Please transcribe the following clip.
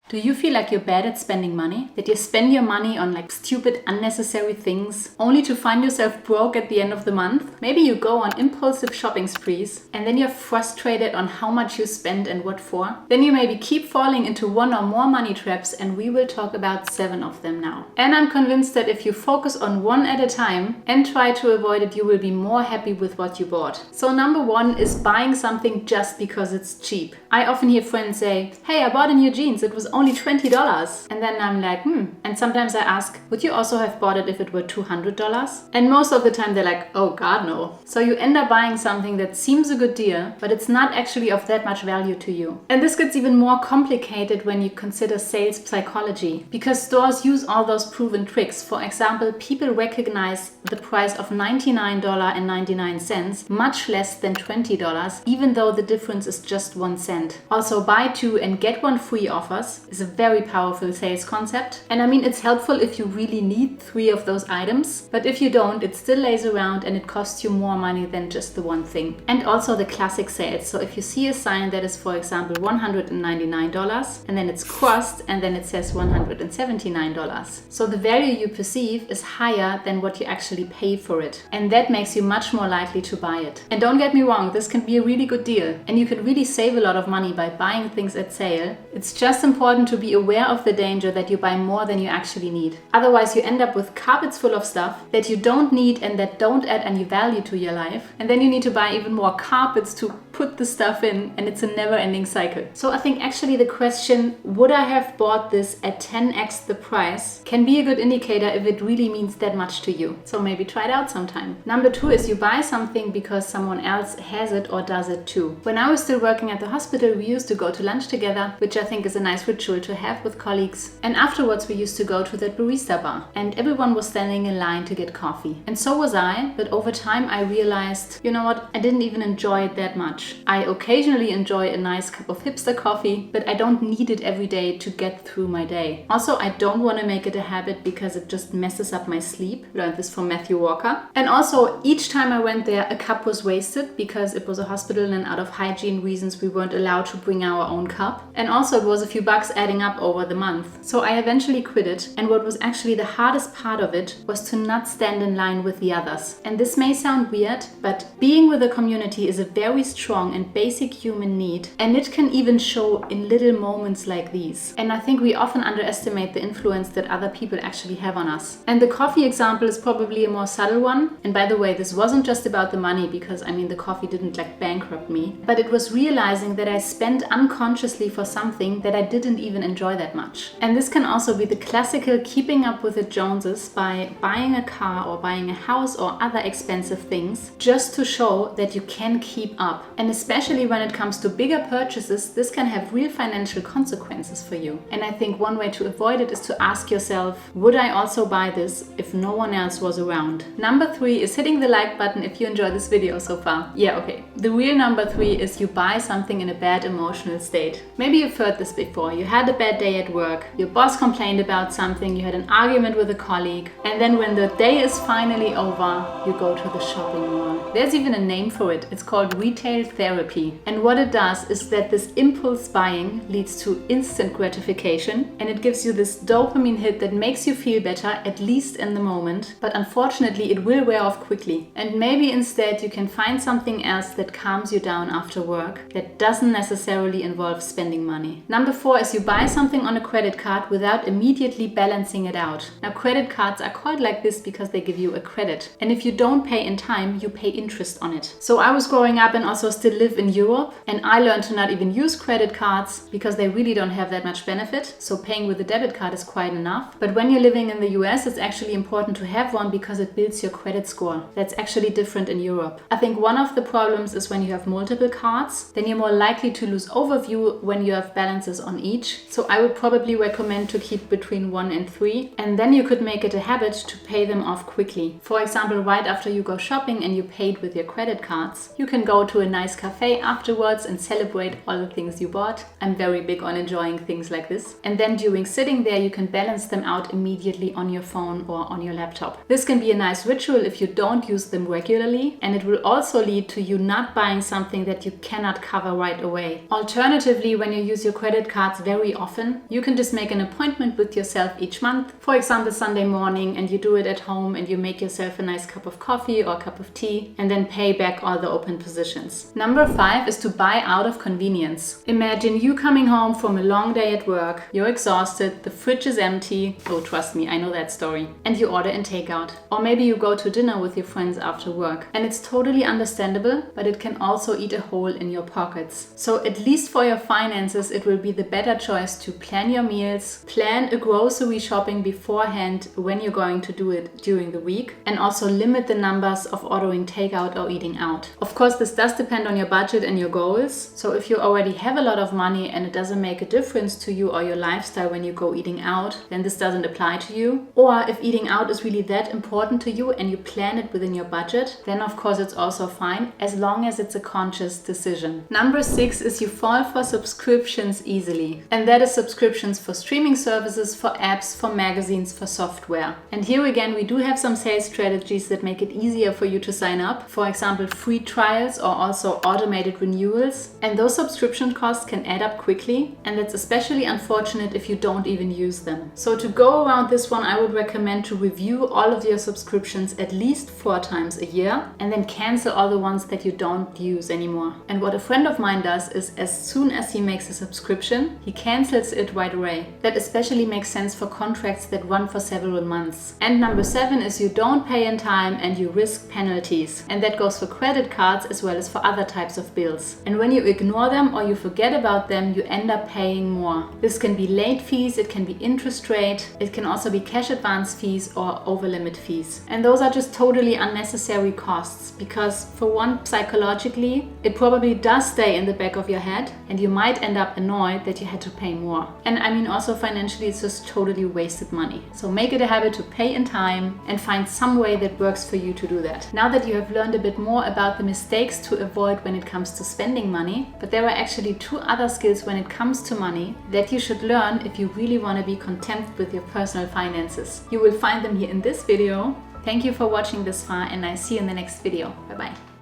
Do you feel like you're bad at spending money? That you spend your money on like stupid, unnecessary things only to find yourself broke at the end of the month? Maybe you go on impulsive shopping sprees and then you're frustrated on how much you spend and what for? Then you maybe keep falling into one or more money traps, and we will talk about 7 of them now. And I'm convinced that if you focus on one at a time and try to avoid it, you will be more happy with what you bought. So number 1 is buying something just because it's cheap. I often hear friends say, hey, I bought a new jeans, it was only $20. And then I'm like, And sometimes I ask, would you also have bought it if it were $200? And most of the time they're like, oh God, no. So you end up buying something that seems a good deal, but it's not actually of that much value to you. And this gets even more complicated when you consider sales psychology, because stores use all those proven tricks. For example, people recognize the price of $99.99 much less than $20, even though the difference is just 1 cent. Also, buy 2 and get 1 free offers is a very powerful sales concept. And I mean, it's helpful if you really need 3 of those items, but if you don't, it still lays around and it costs you more money than just the one thing. And also the classic sales. So if you see a sign that is, for example, $199 and then it's crossed and then it says $179. So the value you perceive is higher than what you actually pay for it. And that makes you much more likely to buy it. And don't get me wrong, this can be a really good deal. And you can really save a lot of money by buying things at sale. It's just important to be aware of the danger that you buy more than you actually need. Otherwise, you end up with carpets full of stuff that you don't need and that don't add any value to your life. And then you need to buy even more carpets to put the stuff in, and it's a never-ending cycle. So I think actually the question, would I have bought this at 10x the price, can be a good indicator if it really means that much to you. So maybe try it out sometime. Number 2 is you buy something because someone else has it or does it too. When I was still working at the hospital, we used to go to lunch together, which I think is a nice ritual to have with colleagues. And afterwards we used to go to that barista bar, and everyone was standing in line to get coffee. And so was I, but over time I realized, you know what, I didn't even enjoy it that much. I occasionally enjoy a nice cup of hipster coffee, but I don't need it every day to get through my day. Also, I don't want to make it a habit because it just messes up my sleep. Learned this from Matthew Walker. And also, each time I went there, a cup was wasted because it was a hospital and out of hygiene reasons we weren't allowed to bring our own cup. And also it was a few bucks adding up over the month. So I eventually quit it, and what was actually the hardest part of it was to not stand in line with the others. And this may sound weird, but being with a community is a very strong and basic human need, and it can even show in little moments like these. And I think we often underestimate the influence that other people actually have on us. And the coffee example is probably a more subtle one. And by the way, this wasn't just about the money, because I mean the coffee didn't like bankrupt me, but it was realizing that I spent unconsciously for something that I didn't even enjoy that much. And this can also be the classical keeping up with the Joneses by buying a car or buying a house or other expensive things just to show that you can keep up. And especially when it comes to bigger purchases, this can have real financial consequences for you. And I think one way to avoid it is to ask yourself, would I also buy this if no one else was around? Number 3 is hitting the like button if you enjoyed this video so far. Yeah, okay. The real number 3 is you buy something in a bad emotional state. Maybe you've heard this before. You had a bad day at work, your boss complained about something, you had an argument with a colleague, and then when the day is finally over, you go to the shopping mall. There's even a name for it. It's called retail therapy. And what it does is that this impulse buying leads to instant gratification, and it gives you this dopamine hit that makes you feel better, at least in the moment. But unfortunately, it will wear off quickly. And maybe instead you can find something else that calms you down after work that doesn't necessarily involve spending money. Number 4 is you buy something on a credit card without immediately balancing it out. Now, credit cards are called like this because they give you a credit. And if you don't pay in time, you pay interest on it. So I was growing up and also still live in Europe, and I learned to not even use credit cards because they really don't have that much benefit. So paying with a debit card is quite enough. But when you're living in the US, it's actually important to have one because it builds your credit score. That's actually different in Europe. I think one of the problems is when you have multiple cards, then you're more likely to lose overview when you have balances on each. So I would probably recommend to keep between 1 and 3, and then you could make it a habit to pay them off quickly. For example, right after you go shopping and you pay paid with your credit cards, you can go to a nice cafe afterwards and celebrate all the things you bought. I'm very big on enjoying things like this. And then during sitting there, you can balance them out immediately on your phone or on your laptop. This can be a nice ritual if you don't use them regularly, and it will also lead to you not buying something that you cannot cover right away. Alternatively, when you use your credit cards very often, you can just make an appointment with yourself each month, for example Sunday morning, and you do it at home and you make yourself a nice cup of coffee or a cup of tea and then pay back all the open positions. Number 5 is to buy out of convenience. Imagine you coming home from a long day at work, you're exhausted, the fridge is empty, oh trust me, I know that story, and you order in takeout. Or maybe you go to dinner with your friends after work, and it's totally understandable, but it can also eat a hole in your pockets. So at least for your finances, it will be the better choice to plan your meals, plan a grocery shopping beforehand when you're going to do it during the week, and also limit the numbers of ordering takeout or eating out. Of course, this does depend on your budget and your goals. So if you already have a lot of money and it doesn't make a difference to you or your lifestyle when you go eating out, then this doesn't apply to you. Or if eating out is really that important to you and you plan it within your budget, then of course it's also fine, as long as it's a conscious decision. Number 6 is you fall for subscriptions easily. And that is subscriptions for streaming services, for apps, for magazines, for software. And here again, we do have some sales strategies that make it easier for you to sign up. For example, free trials or also automated renewals. And those subscription costs can add up quickly. And that's especially unfortunate if you don't even use them. So to go around this one, I would recommend to review all of your subscriptions at least 4 times a year and then cancel all the ones that you don't use anymore. And what a friend of mine does is as soon as he makes a subscription, he cancels it right away. That especially makes sense for contracts that run for several months. And number 7 is you don't pay in time and you risk penalties. And that goes for credit cards as well as for other types of bills. And when you ignore them or you forget about them, you end up paying more. This can be late fees, it can be interest rate, it can also be cash advance fees or over-limit fees. And those are just totally unnecessary costs because for one, psychologically, it probably does stay in the back of your head and you might end up annoyed that you had to pay more. And I mean also financially, it's just totally wasted money. So make it a habit to pay in time and find some way that works for you to do that. Now that you have learned a bit more about the mistakes to avoid when it comes to spending money, but there are actually 2 other skills when it comes to money that you should learn if you really want to be content with your personal finances. You will find them here in this video. Thank you for watching this far and I see you in the next video. Bye bye.